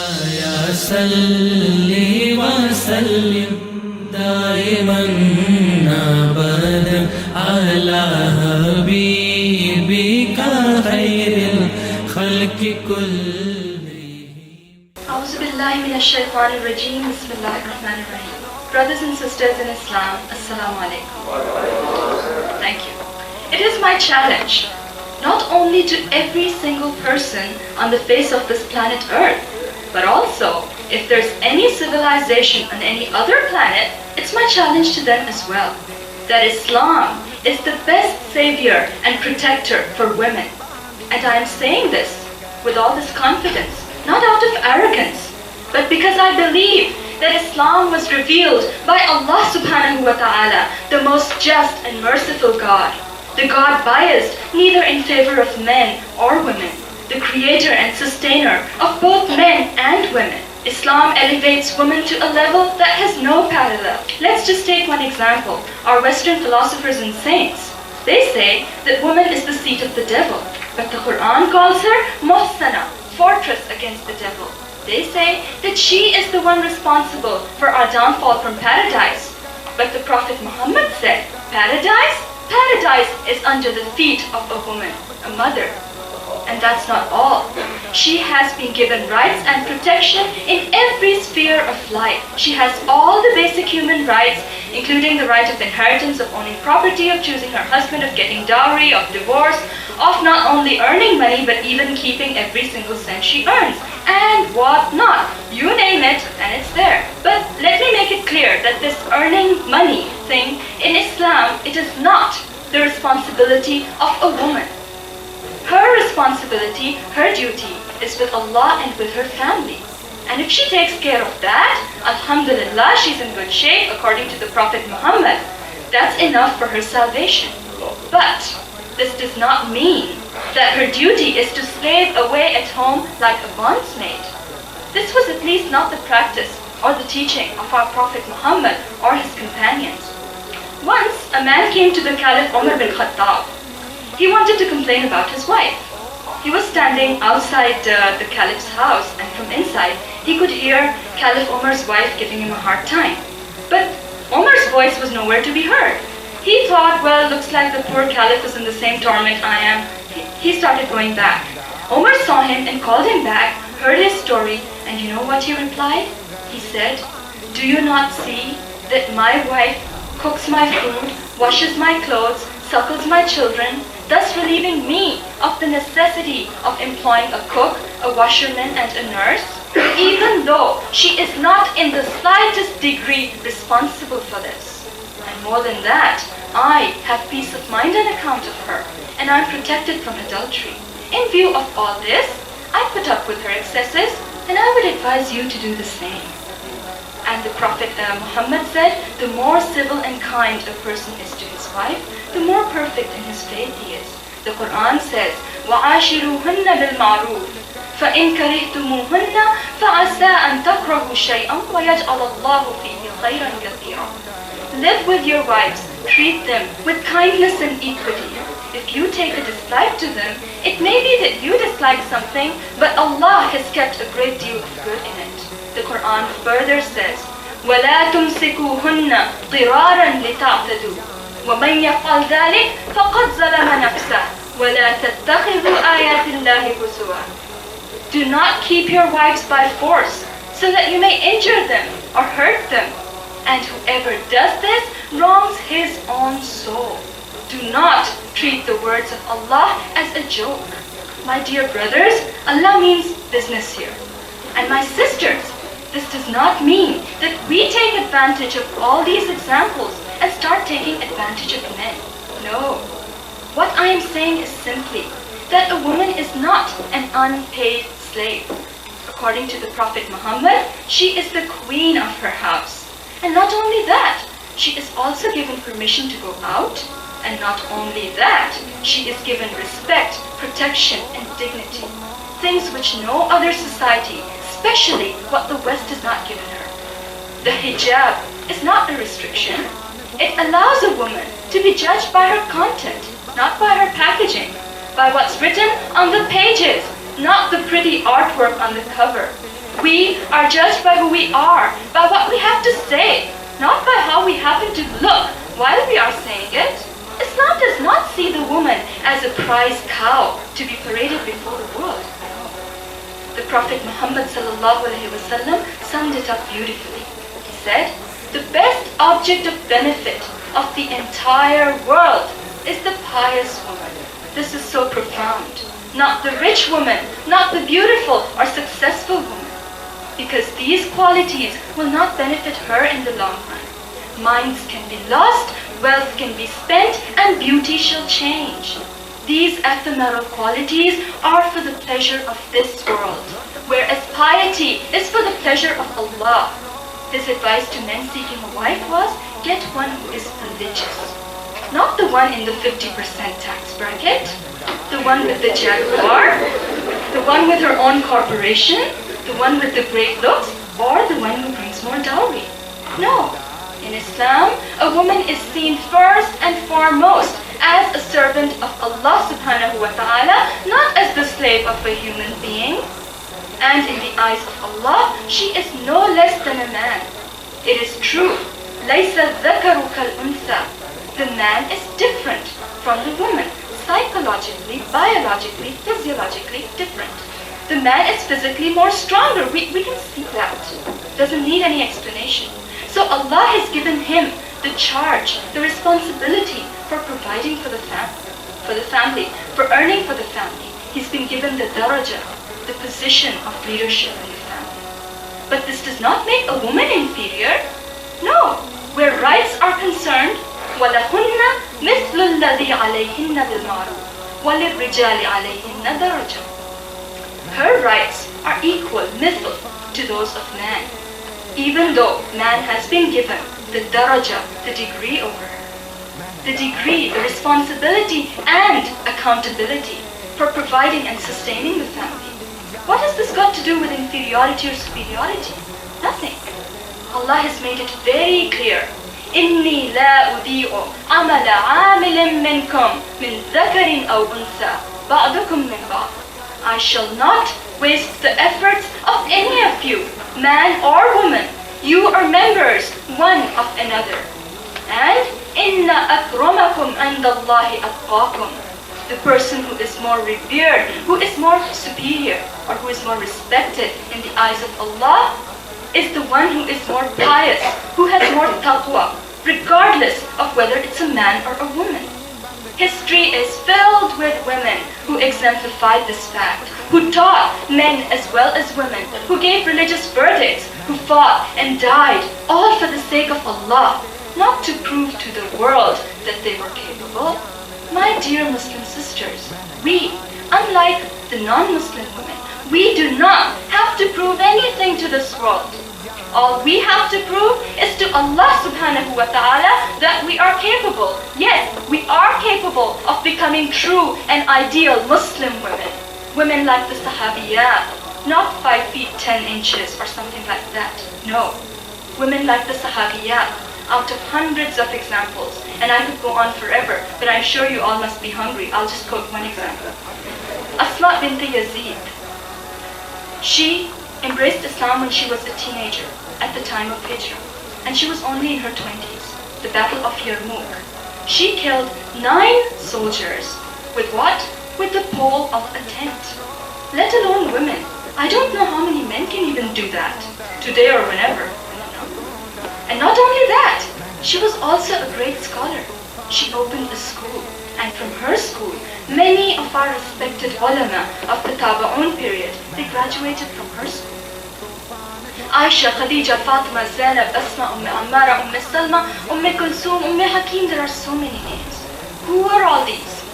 مولاي صل وسلم دائما أبدا على حبيبك خير الخلق كلهم. أعوذ بالله من الشيطان الرجيم. بسم الله الرحمن الرحيم. Brothers and sisters in Islam, Assalamu alaikum. Thank you. It is my challenge, not only to every single person on the face of this planet Earth, but also, if there's any civilization on any other planet, it's my challenge to them as well, that Islam is the best savior and protector for women. And I am saying this with all this confidence, not out of arrogance, but because I believe that Islam was revealed by Allah subhanahu wa ta'ala, the most just and merciful God, the God biased neither in favor of men or women, the creator and sustainer of both men and women. Islam elevates women to a level that has no parallel. Let's just take one example. Our Western philosophers and saints, they say that woman is the seat of the devil, but the Quran calls her Muhsana, fortress against the devil. They say that she is the one responsible for our downfall from paradise. But the Prophet Muhammad said, Paradise is under the feet of a woman, a mother. And that's not all. She has been given rights and protection in every sphere of life. She has all the basic human rights, including the right of inheritance, of owning property, of choosing her husband, of getting dowry, of divorce, of not only earning money, but even keeping every single cent she earns. And what not. You name it, and it's there. But let me make it clear that this earning money thing, in Islam, it is not the responsibility of a woman. Her responsibility, her duty, is with Allah and with her family. And if she takes care of that, alhamdulillah, she's in good shape according to the Prophet Muhammad. That's enough for her salvation. But this does not mean that her duty is to slave away at home like a bondsmaid. This was at least not the practice or the teaching of our Prophet Muhammad or his companions. Once, a man came to the Caliph Umar bin Khattab. He wanted to complain about his wife. He was standing outside the Caliph's house, and from inside, he could hear Caliph Umar's wife giving him a hard time. But Umar's voice was nowhere to be heard. He thought, well, looks like the poor Caliph is in the same torment I am. He started going back. Umar saw him and called him back, heard his story, and you know what he replied? He said, do you not see that my wife cooks my food, washes my clothes, suckles my children, thus relieving me of the necessity of employing a cook, a washerman, and a nurse, even though she is not in the slightest degree responsible for this. And more than that, I have peace of mind on account of her, and I am protected from adultery. In view of all this, I put up with her excesses, and I would advise you to do the same. And the Prophet Muhammad said, the more civil and kind a person is to his wife, the more perfect in his faith he is. The Quran says, وَعَاشِرُوهُنَّ بِالْمَعْرُوفِ فَإِنْ كَرِهْتُمُوهُنَّ فَعَسَىٰ أَنْ تَكْرَهُوا شَيْئًا وَيَجْعَلَ اللَّهُ فِيهِ خَيْرًا كَثِيرًا. Live with your wives, treat them with kindness and equity. If you take a dislike to them, it may be that you dislike something, but Allah has kept a great deal of good in it. The Quran further says, وَلَا تُمْسِكُوهُنَّ ضِرَارًا لِتَعْتَدُوا وَمَنْ يَفْعَلْ ذَلِكَ فَقَدْ ظَلَمَ نَفْسَهُ وَلَا تَتَّخِذُوا آيَاتِ اللَّهِ هُزُوًا. Do not keep your wives by force, so that you may injure them or hurt them. And whoever does this wrongs his own soul. Do not treat the words of Allah as a joke. My dear brothers, Allah means business here. And my sisters, this does not mean that we take advantage of all these examples and start taking advantage of men. No. What I am saying is simply that a woman is not an unpaid slave. According to the Prophet Muhammad, she is the queen of her house. And not only that, she is also given permission to go out. And not only that, she is given respect, protection, and dignity. Things which no other society, especially what the West has not given her. The hijab is not a restriction. It allows a woman to be judged by her content, not by her packaging, by what's written on the pages, not the pretty artwork on the cover. We are judged by who we are, by what we have to say, not by how we happen to look while we are saying it. Islam does not see the woman as a prize cow to be paraded before the world. The Prophet Muhammad ﷺ summed it up beautifully. He said, the best object of benefit of the entire world is the pious woman. This is so profound. Not the rich woman, not the beautiful or successful woman, because these qualities will not benefit her in the long run. Minds can be lost, wealth can be spent, and beauty shall change. These ephemeral qualities are for the pleasure of this world, whereas piety is for the pleasure of Allah. His advice to men seeking a wife was, get one who is religious. Not the one in the 50% tax bracket, the one with the Jaguar, the one with her own corporation, the one with the great looks, or the one who brings more dowry. No. In Islam, a woman is seen first and foremost as a servant of Allah subhanahu wa ta'ala, not as the slave of a human being. And in the eyes of Allah, she is no less than a man. It is true, لَيْسَ الذَّكَرُ كَالْأُنْثَى. The man is different from the woman, psychologically, biologically, physiologically different. The man is physically more stronger. We can see that. Doesn't need any explanation. So Allah has given him the charge, the responsibility for providing for the family, for earning for the family. He's been given the daraja, the position of leadership in the family. But this does not make a woman inferior. No. Where rights are concerned, وَلَهُنَّ مِثْلُ الَّذِي عَلَيْهِنَّ بِالْمَعْرُوفِ وَلِلرِّجَالِ عَلَيْهِنَّ دَرَجَةٌ. Her rights are equal, mithl, to those of man, even though man has been given the daraja, the degree over her. The degree, the responsibility and accountability for providing and sustaining the family. What has this got to do with inferiority or superiority? Nothing. Allah has made it very clear. إِنِّي لَا أُضِيعُ عَمَلَ عَامِلٍ مِّنْكُمْ مِنْ ذَكَرٍ أَوْ أُنْثَى بَعْضُكُمْ مِنْ بَعْضٍ. I shall not waste the efforts of any of you, man or woman. You are members one of another. And إِنَّ أَكْرَمَكُمْ عِنْدَ اللَّهِ أَتْقَاكُمْ. The person who is more revered, who is more superior, or who is more respected in the eyes of Allah, is the one who is more pious, who has more taqwa, regardless of whether it's a man or a woman. History is filled with women who exemplified this fact, who taught men as well as women, who gave religious verdicts, who fought and died, all for the sake of Allah, not to prove to the world that they were capable. My dear Muslim sisters, we, unlike the non-Muslim women, we do not have to prove anything to this world. All we have to prove is to Allah subhanahu wa ta'ala that we are capable. Yes, we are capable of becoming true and ideal Muslim women. Women like the Sahabiyat, not 5 feet 10 inches or something like that. No. Women like the Sahabiyat, out of hundreds of examples. And I could go on forever, but I'm sure you all must be hungry. I'll just quote one example. Asma bint Yazid. She embraced Islam when she was a teenager at the time of Hijrah, and she was only in her 20s, the Battle of Yarmouk. She killed 9 soldiers with what? With the pole of a tent. Let alone women. I don't know how many men can even do that, today or whenever. And not only that, she was also a great scholar. She opened a school, and from her school, many of our respected ulama of the Tabaun period, they graduated from her school. Aisha, Khadija, Fatima, Zainab, Asma, Ammara, Salma, Kulsum, Hakim, there are so many names. Who are all these?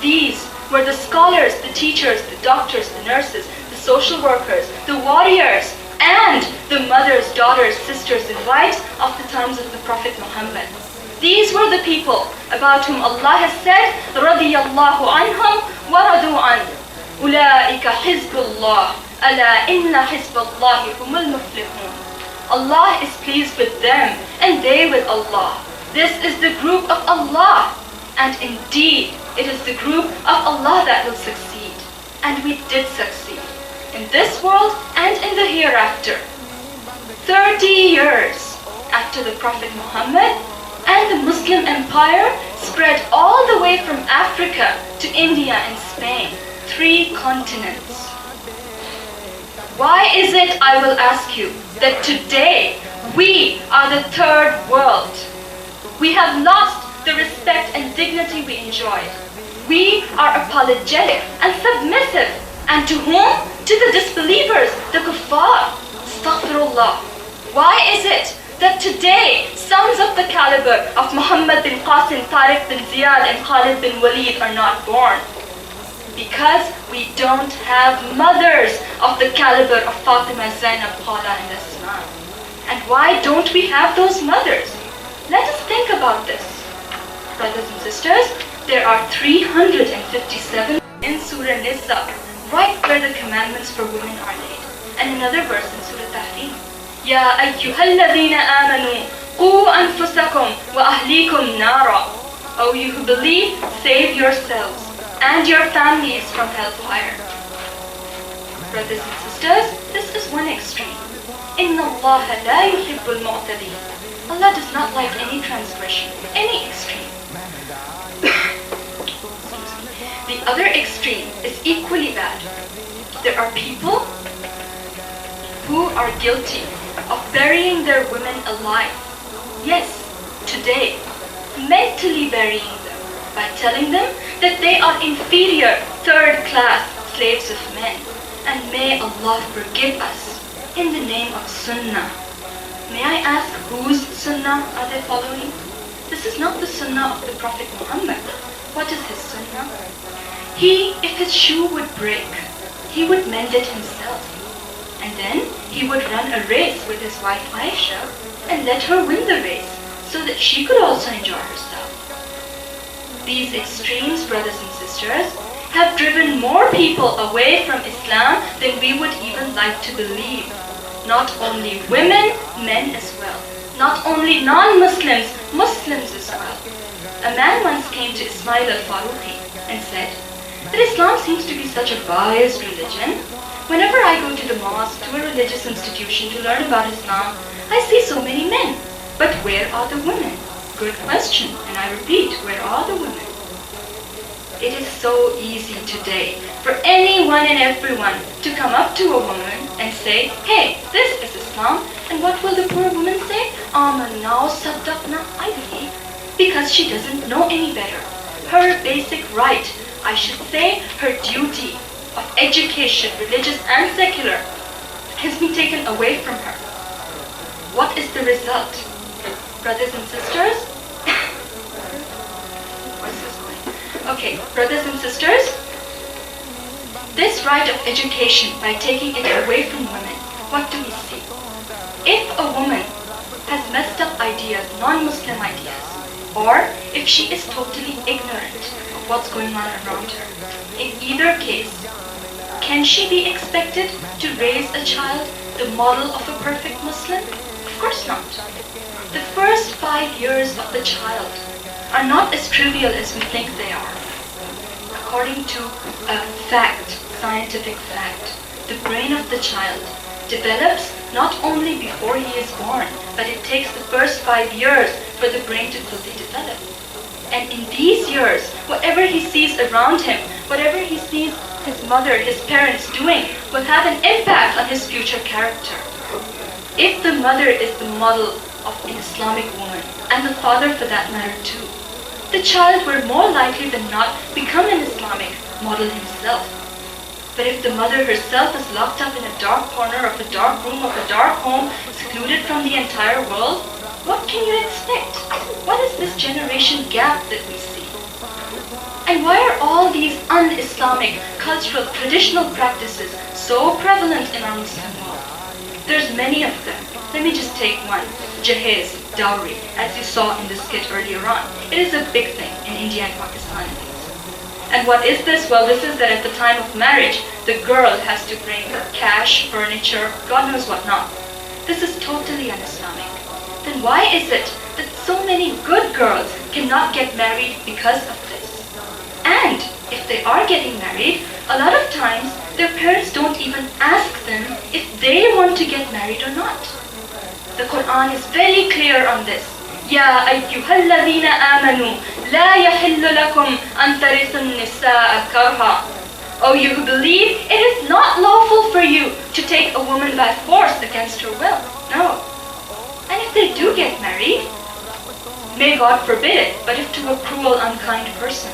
These were the scholars, the teachers, the doctors, the nurses, the social workers, the warriors, and the mothers, daughters, sisters, and wives of the times of the Prophet Muhammad. These were the people about whom Allah has said, رَضِيَ اللَّهُ عَنْهُمْ وَرَضُوا عَنْهُ أُولَٰئِكَ حِزْبُ اللَّهِ أَلَا إِنَّ حِزْبَ اللَّهِ هُمُ الْمُفْلِحُونَ. Allah is pleased with them, and they with Allah. This is the group of Allah, and indeed, it is the group of Allah that will succeed. And we did succeed, in this world and in the hereafter. hereafter, 30 years after the Prophet Muhammad, and the Muslim empire spread all the way from Africa to India and Spain, 3 continents. Why is it, I will ask you, that today we are the third world? We have lost the respect and dignity we enjoyed. We are apologetic and submissive. And to whom? To the disbelievers, the kuffar. Astaghfirullah. Why is it that today sons of the caliber of Muhammad bin Qasim, Tariq bin Ziyad and Khalid bin Walid are not born? Because we don't have mothers of the caliber of Fatima, Zainab, Khala and Asma. And why don't we have those mothers? Let us think about this. Brothers and sisters, there are 357 in Surah Nisa, right where the commandments for women are laid. And another verse in Surah Tahrim. Ya ayyuhalladhina amanu, qu anfusakum wa ahlikum nara. O you who believe, save yourselves and your families from hellfire. Brothers and sisters, this is one extreme. Inna Allah la yuhibbul mu'tadin. Allah does not like any transgression, any extreme. The other extreme is equally bad. There are people who are guilty of burying their women alive. Yes, today, mentally burying them by telling them that they are inferior, third-class slaves of men. And may Allah forgive us in the name of Sunnah. May I ask, whose Sunnah are they following? This is not the Sunnah of the Prophet Muhammad. What is his Sunnah? He, if his shoe would break, he would mend it himself. And then he would run a race with his wife Aisha and let her win the race so that she could also enjoy herself. These extremes, brothers and sisters, have driven more people away from Islam than we would even like to believe. Not only women, men as well. Not only non-Muslims, Muslims as well. A man once came to Ismail al-Faruqi and said that Islam seems to be such a biased religion. Whenever I go to the mosque, to a religious institution to learn about Islam, I see so many men. But where are the women? Good question, and I repeat, where are the women? It is so easy today for anyone and everyone to come up to a woman and say, hey, this is Islam. And what will the poor woman say? Amanna wa saddaqna, I believe. Because she doesn't know any better. Her basic right, I should say her duty of education, religious and secular, has been taken away from her. What is the result? Brothers and sisters? Where's this going? Okay, brothers and sisters, this right of education, by taking it away from women, what do we see? If a woman has messed up ideas, non-Muslim ideas, or if she is totally ignorant of what's going on around her, in either case, can she be expected to raise a child the model of a perfect Muslim? Of course not. The first 5 years of the child are not as trivial as we think they are. According to a fact, scientific fact, the brain of the child develops not only before he is born, but it takes the first 5 years for the brain to fully develop. And in these years, whatever he sees around him, whatever he sees his mother, his parents doing, will have an impact on his future character. If the mother is the model of an Islamic woman, and the father for that matter too, the child will more likely than not become an Islamic model himself. But if the mother herself is locked up in a dark corner of a dark room of a dark home, secluded from the entire world, what can you expect? What is this generation gap that we see? And why are all these un-Islamic, cultural, traditional practices so prevalent in our Muslim world? There's many of them. Let me just take one. Jahez, dowry, as you saw in the skit earlier on. It is a big thing in India and Pakistan. And what is this? Well, this is that at the time of marriage, the girl has to bring cash, furniture, God knows what not. This is totally un-Islamic. Then why is it that so many good girls cannot get married because of this? And if they are getting married, a lot of times their parents don't even ask them if they want to get married or not. The Quran is very clear on this. يَا أَيُّهَا الَّذِينَ آمَنُوا لَا يَحِلُّ لَكُمْ أَن تَرِثُوا النِّسَاءَ كَرْهًا. O you who believe, it is not lawful for you to take a woman by force against her will. No. And if they do get married, may God forbid it, but if to a cruel, unkind person,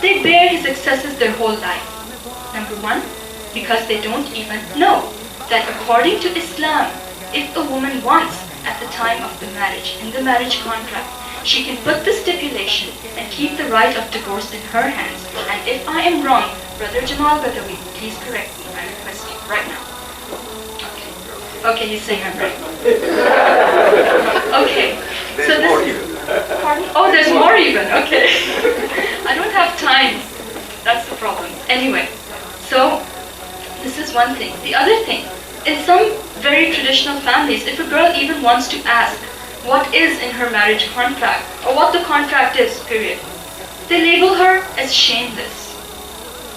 they bear his excesses their whole life. Number one, because they don't even know that according to Islam, if a woman wants at the time of the marriage, in the marriage contract, she can put the stipulation and keep the right of divorce in her hands. And if I am wrong, Brother Jamal Badawi, please correct me, I request you, right now. Okay, he's saying I'm right. Okay, so this... Pardon? Oh, there's more even, okay. I don't have time. That's the problem. Anyway, so this is one thing. The other thing, in some very traditional families, if a girl even wants to ask what is in her marriage contract, or what the contract is, period, they label her as shameless.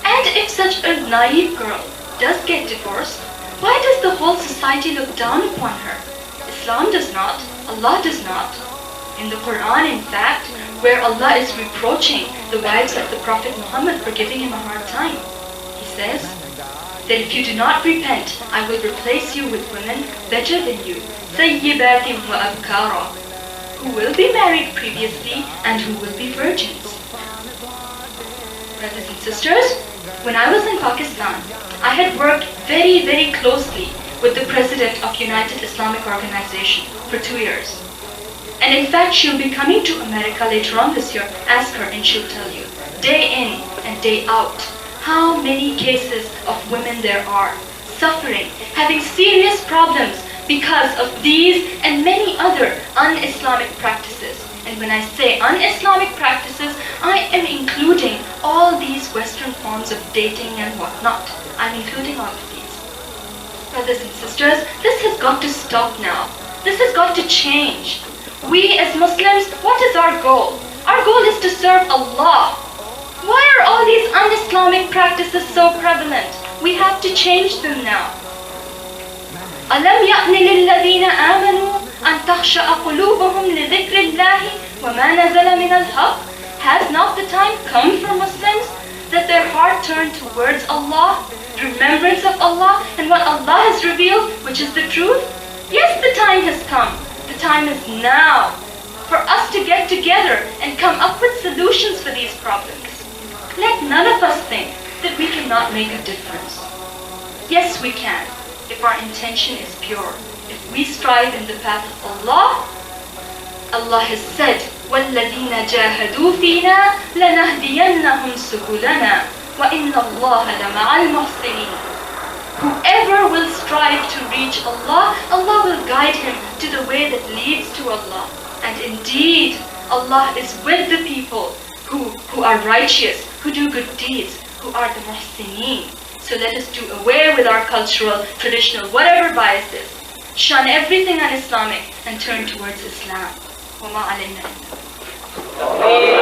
And if such a naive girl does get divorced, why does the whole society look down upon her? Islam does not, Allah does not. In the Quran, in fact, where Allah is reproaching the wives of the Prophet Muhammad for giving him a hard time, he says that if you do not repent, I will replace you with women better than you, ثَيِّبَاتٍ وَأَبْكَارًا, who will be married previously and who will be virgins. Brothers and sisters, when I was in Pakistan, I had worked very, very closely with the president of United Islamic Organization for 2 years. And in fact, she'll be coming to America later on this year. Ask her and she'll tell you, day in and day out, how many cases of women there are suffering, having serious problems because of these and many other un-Islamic practices. And when I say un-Islamic practices, I am including all these Western forms of dating and whatnot. I'm including all of these. Brothers and sisters, this has got to stop now. This has got to change. We as Muslims, what is our goal? Our goal is to serve Allah. Why are all these un-Islamic practices so prevalent? We have to change them now. أَلَمْ يَأْنِ لِلَّذِينَ آمَنُوا أَن تَخْشَأَ قُلُوبُهُمْ لِذِكْرِ اللَّهِ وَمَا نَزَلَ مِنَ الْحَقِّ. Has not the time come for Muslims that their heart turn towards Allah, remembrance of Allah and what Allah has revealed, which is the truth? Yes, the time has come. The time is now for us to get together and come up with solutions for these problems. Let none of us think that we cannot make a difference. Yes, we can, if our intention is pure. If we strive in the path of Allah, Allah has said, وَالَّذِينَ جَاهَدُوا فِينَا لَنَهْدِيَنَّهُمْ سُبُلَنَا وَإِنَّ اللَّهَ لَمَعَ الْمُحْسِنِينَ. Whoever will strive to reach Allah, Allah will guide him to the way that leads to Allah. And indeed, Allah is with the people who are righteous, who do good deeds, who are the muhsineen. So let us do away with our cultural, traditional, whatever biases. Shun everything un-Islamic and turn towards Islam. وَمَا عَلَيْنَا إِلَّا